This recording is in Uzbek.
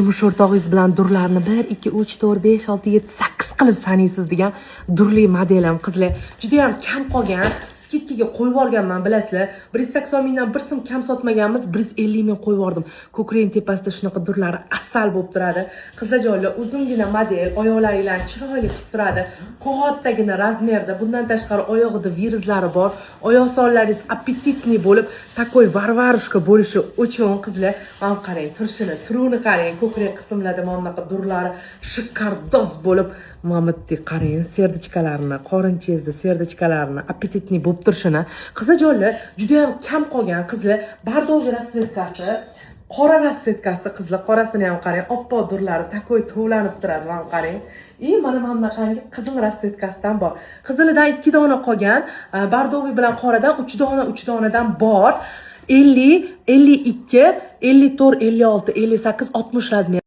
Turmush o'rtog'ingiz bilan durlarni 1, 2, 3, 4, 5, 6, 7, 8 qilib sanaysiz degan durli modelim qizlar. Juda ham kam qolgan. Skidkaga qo'yib yuborganman, bilasizlar. 180 mingdan bir so'm kam sotmaganmiz, 150 ming qo'yib yubordim. Ko'krening tepasida shunaqa durlari asal bo'lib turadi. Qizlarjonlar, uzungina model, oyoqlaringlarni chiroyli qilib turadi. Qo'g'otdagina razmerda, bundan tashqari oyog'ida virzlari bor. Oyoq sonlaringiz appetitli bo'lib, takoy varvarushka bo'lishi uchun qizlar, mana qarang, turuni qarang, ko'krak qismlarida mana bunaqa durlari shikardoz bo'lib, mamitni qarang, serdichkalarini, qorinchangizda serdichkalarini appetitli bo'lib turishini. Qizlarjonlar, juda ham kam qolgan qizlar, bardovli rasvetkasi, qora rasvetkasi qizlar, qorasini ham qarang, oppoq durlari takoy tovlanib turadi, mana qarang. Mana bunaqangi qizil rasvetkasidan bor. Qizilidan 2 dona qolgan, bardoviy bilan qoradan 3 donadan bor. 50, 52, 54, 56, 58, 60 razmer.